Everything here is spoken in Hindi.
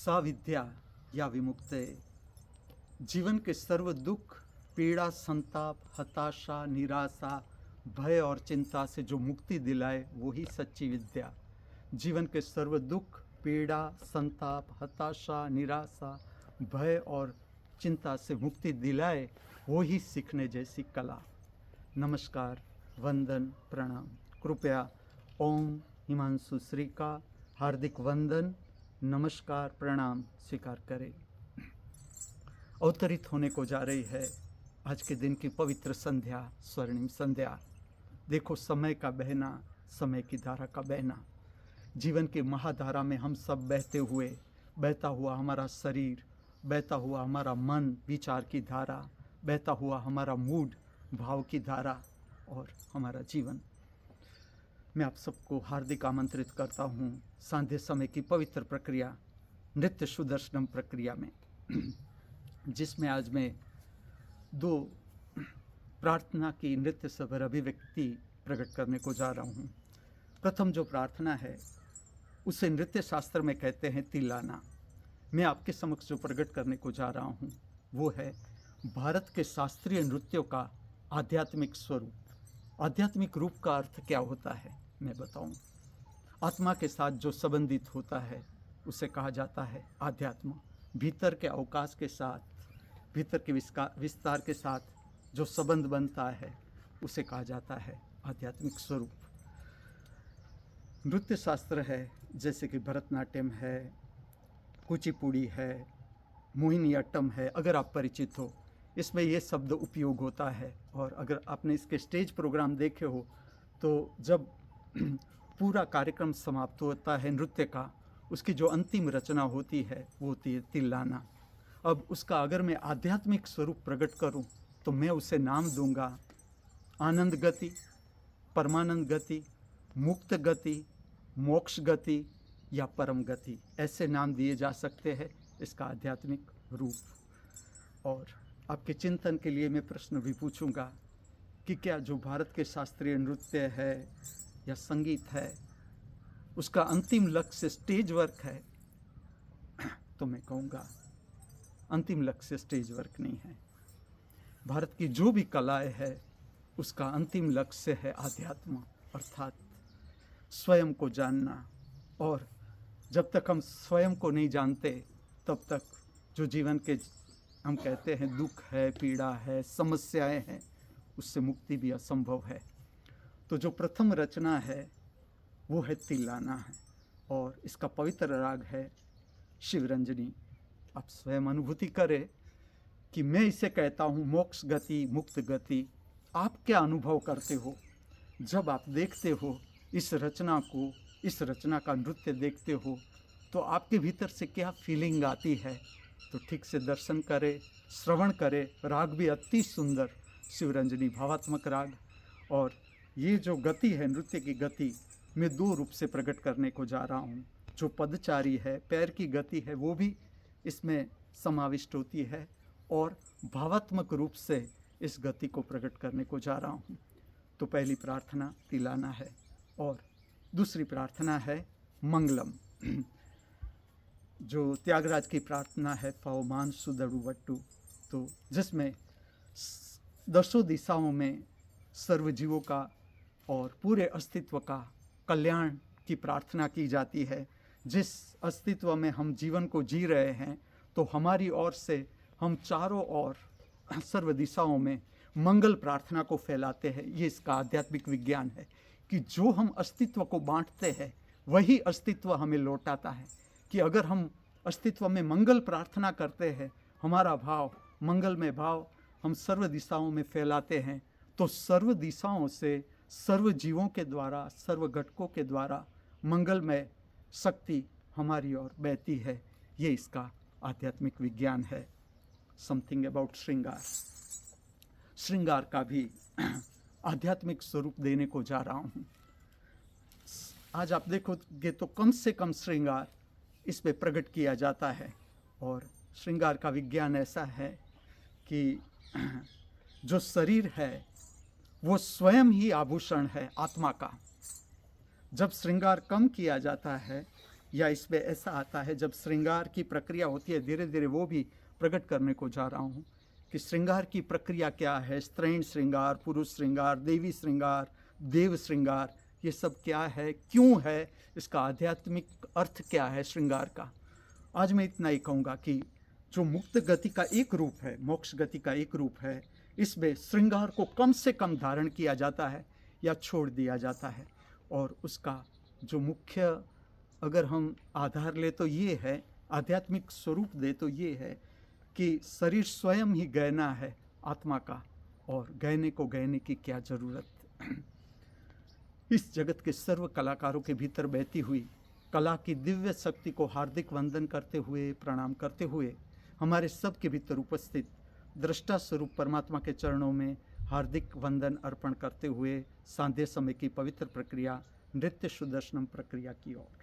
सा विद्या या विमुक्ते। जीवन के सर्व दुख, पीड़ा, संताप, हताशा, निराशा, भय और चिंता से जो मुक्ति दिलाए वही सच्ची विद्या। जीवन के सर्व दुख, पीड़ा, संताप, हताशा, निराशा, भय और चिंता से मुक्ति दिलाए वही सीखने जैसी कला। नमस्कार, वंदन, प्रणाम। कृपया ओम हिमांशु श्री का हार्दिक वंदन, नमस्कार, प्रणाम स्वीकार करें। अवतरित होने को जा रही है आज के दिन की पवित्र संध्या, स्वर्णिम संध्या। देखो समय का बहना, समय की धारा का बहना। जीवन की महाधारा में हम सब बहता हुआ हमारा शरीर, बहता हुआ हमारा मन, विचार की धारा, बहता हुआ हमारा मूड, भाव की धारा और हमारा जीवन। मैं आप सबको हार्दिक आमंत्रित करता हूँ सांध्य समय की पवित्र प्रक्रिया, नृत्य सुदर्शनम प्रक्रिया में, जिसमें आज मैं दो प्रार्थना की नृत्य सभर अभिव्यक्ति प्रकट करने को जा रहा हूँ। प्रथम जो प्रार्थना है उसे नृत्य शास्त्र में कहते हैं तिल्लाना। मैं आपके समक्ष जो प्रकट करने को जा रहा हूँ वो है भारत के शास्त्रीय नृत्यों का आध्यात्मिक स्वरूप। आध्यात्मिक रूप का अर्थ क्या होता है मैं बताऊं। आत्मा के साथ जो संबंधित होता है उसे कहा जाता है आध्यात्म। भीतर के अवकाश के साथ, भीतर के विस्तार के साथ जो संबंध बनता है उसे कहा जाता है आध्यात्मिक स्वरूप। नृत्य शास्त्र है जैसे कि भरतनाट्यम है, कुचिपुड़ी है, मोहिनीअट्टम है, अगर आप परिचित हो इसमें ये शब्द उपयोग होता है। और अगर आपने इसके स्टेज प्रोग्राम देखे हो तो जब पूरा कार्यक्रम समाप्त होता है नृत्य का, उसकी जो अंतिम रचना होती है वो होती है तिल्लाना। अब उसका अगर मैं आध्यात्मिक स्वरूप प्रकट करूं तो मैं उसे नाम दूंगा आनंद गति, परमानंद गति, मुक्त गति, मोक्ष गति या परम गति। ऐसे नाम दिए जा सकते हैं इसका आध्यात्मिक रूप। और आपके चिंतन के लिए मैं प्रश्न भी पूछूंगा कि क्या जो भारत के शास्त्रीय नृत्य है या संगीत है उसका अंतिम लक्ष्य स्टेज वर्क है? तो मैं कहूँगा अंतिम लक्ष्य स्टेज वर्क नहीं है। भारत की जो भी कलाएं है उसका अंतिम लक्ष्य है आध्यात्म, अर्थात स्वयं को जानना। और जब तक हम स्वयं को नहीं जानते तब तक जो जीवन के हम कहते हैं दुख है, पीड़ा है, समस्याएं हैं, उससे मुक्ति भी असंभव है। तो जो प्रथम रचना है वो है तिल्लाना है और इसका पवित्र राग है शिवरंजनी। आप स्वयं अनुभूति करें कि मैं इसे कहता हूँ मोक्ष गति, मुक्त गति। आप क्या अनुभव करते हो जब आप देखते हो इस रचना को, इस रचना का नृत्य देखते हो तो आपके भीतर से क्या फीलिंग आती है? तो ठीक से दर्शन करें, श्रवण करें। राग भी अति सुंदर, शिवरंजनी भावात्मक राग। और ये जो गति है, नृत्य की गति, मैं दो रूप से प्रकट करने को जा रहा हूँ। जो पदचारी है, पैर की गति है, वो भी इसमें समाविष्ट होती है और भावात्मक रूप से इस गति को प्रकट करने को जा रहा हूँ। तो पहली प्रार्थना तिल्लाना है और दूसरी प्रार्थना है मंगलम, जो त्यागराज की प्रार्थना है पवमान सुदड़ु वट्टू। तो जिसमें दसों दिशाओं में सर्व जीवों का और पूरे अस्तित्व का कल्याण की प्रार्थना की जाती है। जिस अस्तित्व में हम जीवन को जी रहे हैं तो हमारी ओर से हम चारों ओर सर्व दिशाओं में मंगल प्रार्थना को फैलाते हैं। ये इसका आध्यात्मिक विज्ञान है कि जो हम अस्तित्व को बांटते हैं वही अस्तित्व हमें लौटाता है। कि अगर हम अस्तित्व में मंगल प्रार्थना करते हैं, हमारा भाव, मंगलमय भाव हम सर्व दिशाओं में फैलाते हैं, तो सर्व दिशाओं से सर्व जीवों के द्वारा, सर्व घटकों के द्वारा मंगलमय शक्ति हमारी ओर बहती है। ये इसका आध्यात्मिक विज्ञान है। समथिंग अबाउट श्रृंगार। श्रृंगार का भी आध्यात्मिक स्वरूप देने को जा रहा हूँ। आज आप देखोगे तो कम से कम श्रृंगार इस पे प्रकट किया जाता है। और श्रृंगार का विज्ञान ऐसा है कि जो शरीर है वो स्वयं ही आभूषण है आत्मा का। जब श्रृंगार कम किया जाता है या इसमें ऐसा आता है जब श्रृंगार की प्रक्रिया होती है, धीरे धीरे वो भी प्रकट करने को जा रहा हूँ कि श्रृंगार की प्रक्रिया क्या है, स्त्रीण श्रृंगार, पुरुष श्रृंगार, देवी श्रृंगार, देव श्रृंगार, ये सब क्या है, क्यों है, इसका आध्यात्मिक अर्थ क्या है श्रृंगार का। आज मैं इतना ही कहूँगा कि जो मुक्त गति का एक रूप है, मोक्ष गति का एक रूप है, इसमें श्रृंगार को कम से कम धारण किया जाता है या छोड़ दिया जाता है। और उसका जो मुख्य अगर हम आधार ले तो ये है, आध्यात्मिक स्वरूप दे तो ये है कि शरीर स्वयं ही गहना है आत्मा का, और गहने को गहने की क्या ज़रूरत। इस जगत के सर्व कलाकारों के भीतर बहती हुई कला की दिव्य शक्ति को हार्दिक वंदन करते हुए, प्रणाम करते हुए, हमारे सब के भीतर उपस्थित दृष्टा स्वरूप परमात्मा के चरणों में हार्दिक वंदन अर्पण करते हुए सांध्य समय की पवित्र प्रक्रिया नृत्य सुदर्शनम प्रक्रिया की ओर